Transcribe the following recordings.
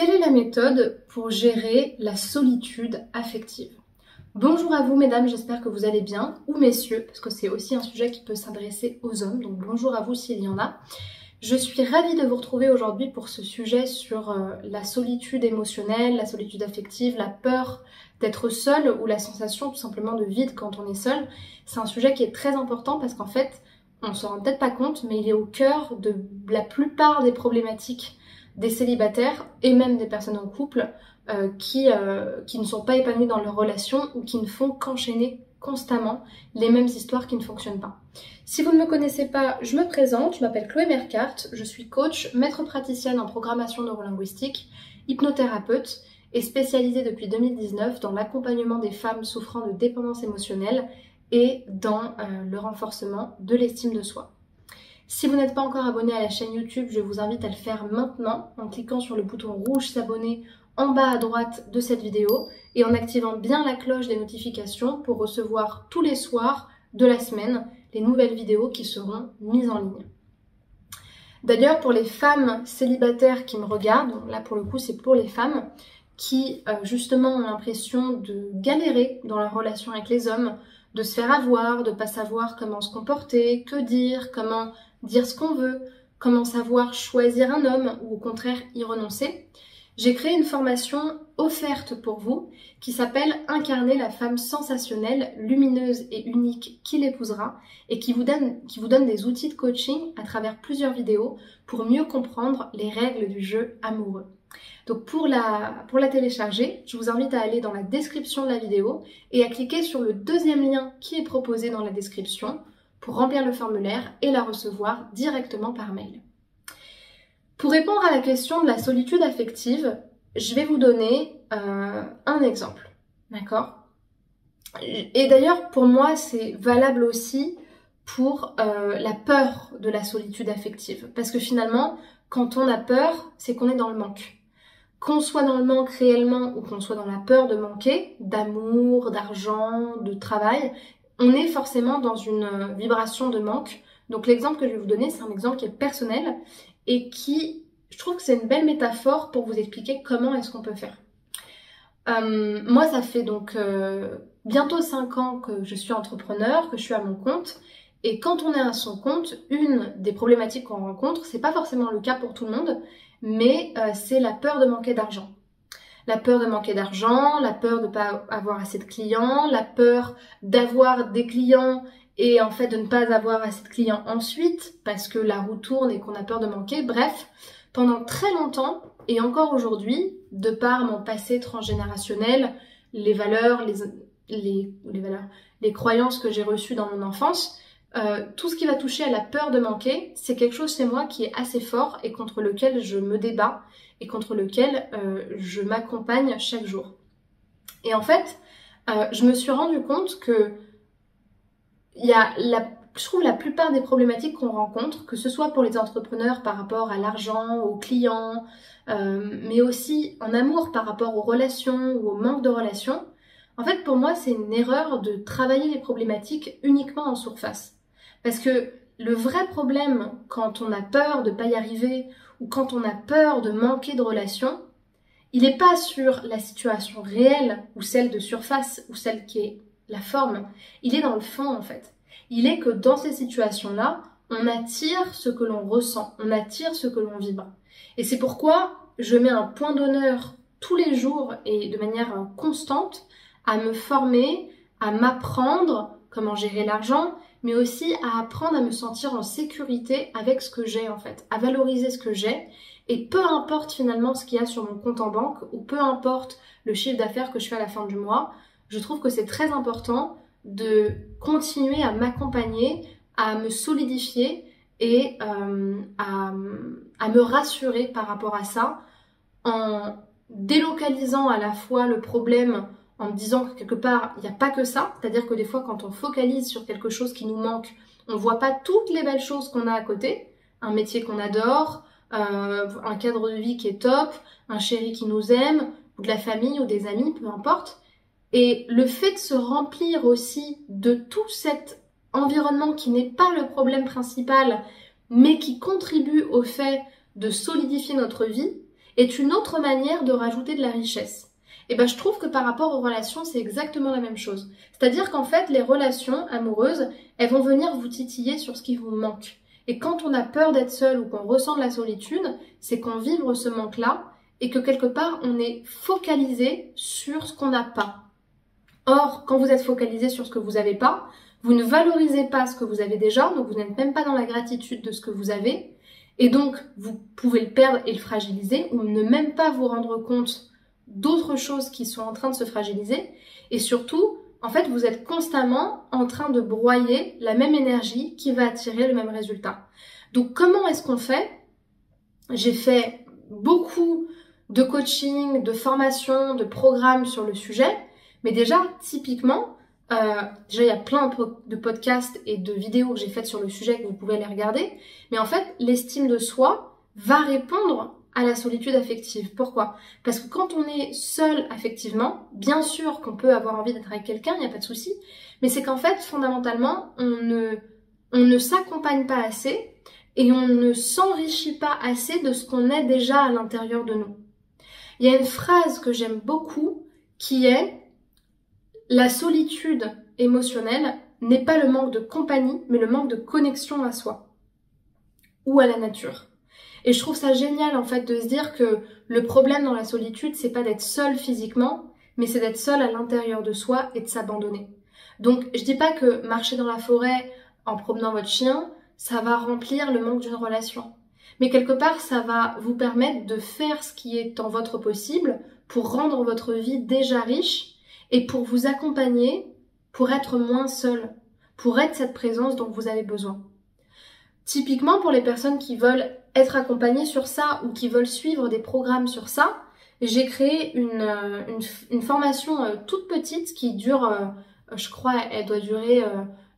Quelle est la méthode pour gérer la solitude affective? Bonjour à vous mesdames, j'espère que vous allez bien, ou messieurs, parce que c'est aussi un sujet qui peut s'adresser aux hommes, donc bonjour à vous s'il y en a. Je suis ravie de vous retrouver aujourd'hui pour ce sujet sur la solitude émotionnelle, la solitude affective, la peur d'être seul ou la sensation tout simplement de vide quand on est seul. C'est un sujet qui est très important parce qu'en fait, on ne se rend peut-être pas compte, mais il est au cœur de la plupart des problématiques des célibataires et même des personnes en couple qui ne sont pas épanouies dans leur relation ou qui ne font qu'enchaîner constamment les mêmes histoires qui ne fonctionnent pas. Si vous ne me connaissez pas, je me présente, je m'appelle Chloé Mercart, je suis coach, maître praticienne en programmation neurolinguistique, hypnothérapeute et spécialisée depuis 2019 dans l'accompagnement des femmes souffrant de dépendance émotionnelle et dans le renforcement de l'estime de soi. Si vous n'êtes pas encore abonné à la chaîne YouTube, je vous invite à le faire maintenant en cliquant sur le bouton rouge s'abonner en bas à droite de cette vidéo et en activant bien la cloche des notifications pour recevoir tous les soirs de la semaine les nouvelles vidéos qui seront mises en ligne. D'ailleurs, pour les femmes célibataires qui me regardent, là pour le coup c'est pour les femmes qui justement ont l'impression de galérer dans leur relation avec les hommes, de se faire avoir, de ne pas savoir comment se comporter, que dire, comment dire ce qu'on veut, comment savoir choisir un homme ou au contraire y renoncer. J'ai créé une formation offerte pour vous qui s'appelle « Incarner la femme sensationnelle, lumineuse et unique qui l'épousera » et qui vous donne des outils de coaching à travers plusieurs vidéos pour mieux comprendre les règles du jeu amoureux. Donc pour la télécharger, je vous invite à aller dans la description de la vidéo et à cliquer sur le deuxième lien qui est proposé dans la description pour remplir le formulaire et la recevoir directement par mail. Pour répondre à la question de la solitude affective, je vais vous donner un exemple, d'accord? Et d'ailleurs, pour moi, c'est valable aussi pour la peur de la solitude affective. Parce que finalement, quand on a peur, c'est qu'on est dans le manque. Qu'on soit dans le manque réellement ou qu'on soit dans la peur de manquer, d'amour, d'argent, de travail, on est forcément dans une vibration de manque. Donc l'exemple que je vais vous donner, c'est un exemple qui est personnel et qui, je trouve que c'est une belle métaphore pour vous expliquer comment est-ce qu'on peut faire. Moi, ça fait donc bientôt 5 ans que je suis entrepreneur, que je suis à mon compte. Et quand on est à son compte, une des problématiques qu'on rencontre, c'est pas forcément le cas pour tout le monde, mais c'est la peur de manquer d'argent. La peur de manquer d'argent, la peur de ne pas avoir assez de clients, la peur d'avoir des clients et en fait de ne pas avoir assez de clients ensuite parce que la roue tourne et qu'on a peur de manquer. Bref, pendant très longtemps et encore aujourd'hui, de par mon passé transgénérationnel, les valeurs, les croyances que j'ai reçues dans mon enfance, tout ce qui va toucher à la peur de manquer, c'est quelque chose chez moi qui est assez fort et contre lequel je me débat et contre lequel je m'accompagne chaque jour. Et en fait, je me suis rendu compte que je trouve la plupart des problématiques qu'on rencontre, que ce soit pour les entrepreneurs par rapport à l'argent, aux clients, mais aussi en amour par rapport aux relations ou au manque de relations, en fait pour moi c'est une erreur de travailler les problématiques uniquement en surface. Parce que le vrai problème quand on a peur de ne pas y arriver ou quand on a peur de manquer de relations, il n'est pas sur la situation réelle ou celle de surface ou celle qui est la forme, il est dans le fond en fait. Il est que dans ces situations-là, on attire ce que l'on ressent, on attire ce que l'on vibre. Et c'est pourquoi je mets un point d'honneur tous les jours et de manière constante à me former, à m'apprendre comment gérer l'argent, mais aussi à apprendre à me sentir en sécurité avec ce que j'ai en fait, à valoriser ce que j'ai. Et peu importe finalement ce qu'il y a sur mon compte en banque ou peu importe le chiffre d'affaires que je fais à la fin du mois, je trouve que c'est très important de continuer à m'accompagner, à me solidifier et à me rassurer par rapport à ça en délocalisant à la fois le problème en me disant que quelque part il n'y a pas que ça, c'est-à-dire que des fois quand on focalise sur quelque chose qui nous manque, on ne voit pas toutes les belles choses qu'on a à côté, un métier qu'on adore, un cadre de vie qui est top, un chéri qui nous aime, ou de la famille ou des amis, peu importe. Et le fait de se remplir aussi de tout cet environnement qui n'est pas le problème principal, mais qui contribue au fait de solidifier notre vie, est une autre manière de rajouter de la richesse. Et ben je trouve que par rapport aux relations, c'est exactement la même chose. C'est-à-dire qu'en fait, les relations amoureuses, elles vont venir vous titiller sur ce qui vous manque. Et quand on a peur d'être seul ou qu'on ressent de la solitude, c'est qu'on vibre ce manque-là et que quelque part, on est focalisé sur ce qu'on n'a pas. Or, quand vous êtes focalisé sur ce que vous n'avez pas, vous ne valorisez pas ce que vous avez déjà, donc vous n'êtes même pas dans la gratitude de ce que vous avez. Et donc, vous pouvez le perdre et le fragiliser ou ne même pas vous rendre compte d'autres choses qui sont en train de se fragiliser. Et surtout, en fait, vous êtes constamment en train de broyer la même énergie qui va attirer le même résultat. Donc, comment est-ce qu'on fait? J'ai fait beaucoup de coaching, de formation, de programmes sur le sujet. Mais déjà, typiquement, déjà il y a plein de podcasts et de vidéos que j'ai faites sur le sujet que vous pouvez aller regarder. Mais en fait, l'estime de soi va répondre à la solitude affective. Pourquoi? Parce que quand on est seul affectivement, bien sûr qu'on peut avoir envie d'être avec quelqu'un, il n'y a pas de souci, mais c'est qu'en fait, fondamentalement, on ne s'accompagne pas assez et on ne s'enrichit pas assez de ce qu'on est déjà à l'intérieur de nous. Il y a une phrase que j'aime beaucoup qui est « La solitude émotionnelle n'est pas le manque de compagnie, mais le manque de connexion à soi ou à la nature ». Et je trouve ça génial en fait de se dire que le problème dans la solitude, c'est pas d'être seul physiquement, mais c'est d'être seul à l'intérieur de soi et de s'abandonner. Donc je dis pas que marcher dans la forêt en promenant votre chien, ça va remplir le manque d'une relation. Mais quelque part, ça va vous permettre de faire ce qui est en votre possible pour rendre votre vie déjà riche et pour vous accompagner, pour être moins seul, pour être cette présence dont vous avez besoin. Typiquement, pour les personnes qui veulent être accompagnées sur ça ou qui veulent suivre des programmes sur ça, j'ai créé une formation toute petite qui dure, je crois, elle doit durer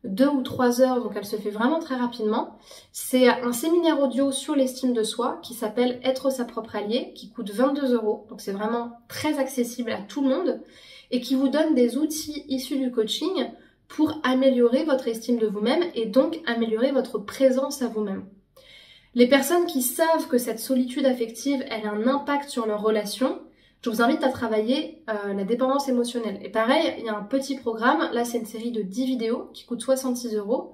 2 ou 3 heures, donc elle se fait vraiment très rapidement. C'est un séminaire audio sur l'estime de soi qui s'appelle Être sa propre alliée, qui coûte 22 €, donc c'est vraiment très accessible à tout le monde et qui vous donne des outils issus du coaching pour améliorer votre estime de vous-même et donc améliorer votre présence à vous-même. Les personnes qui savent que cette solitude affective, elle a un impact sur leur relation, je vous invite à travailler la dépendance émotionnelle. Et pareil, il y a un petit programme, là c'est une série de 10 vidéos qui coûte 66 €,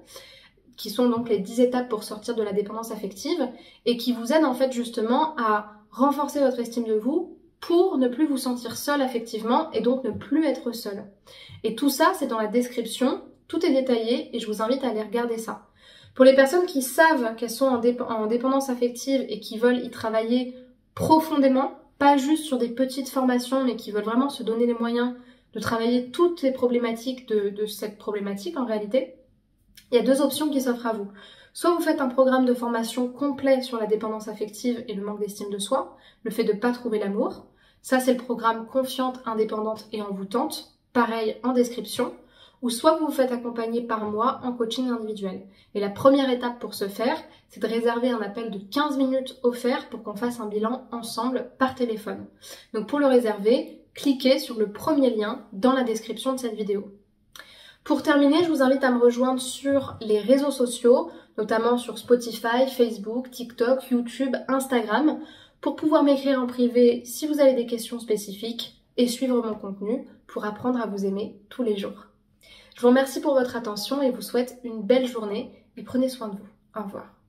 qui sont donc les 10 étapes pour sortir de la dépendance affective et qui vous aident en fait justement à renforcer votre estime de vous pour ne plus vous sentir seul affectivement et donc ne plus être seul. Et tout ça, c'est dans la description, tout est détaillé et je vous invite à aller regarder ça. Pour les personnes qui savent qu'elles sont en dépendance affective et qui veulent y travailler profondément, pas juste sur des petites formations, mais qui veulent vraiment se donner les moyens de travailler toutes les problématiques de cette problématique en réalité, il y a 2 options qui s'offrent à vous. Soit vous faites un programme de formation complet sur la dépendance affective et le manque d'estime de soi, le fait de ne pas trouver l'amour. Ça, c'est le programme Confiante, indépendante et envoûtante, pareil en description. Ou soit vous vous faites accompagner par moi en coaching individuel. Et la première étape pour ce faire, c'est de réserver un appel de 15 minutes offert pour qu'on fasse un bilan ensemble par téléphone. Donc pour le réserver, cliquez sur le premier lien dans la description de cette vidéo. Pour terminer, je vous invite à me rejoindre sur les réseaux sociaux, notamment sur Spotify, Facebook, TikTok, YouTube, Instagram, pour pouvoir m'écrire en privé si vous avez des questions spécifiques et suivre mon contenu pour apprendre à vous aimer tous les jours. Je vous remercie pour votre attention et vous souhaite une belle journée et prenez soin de vous. Au revoir.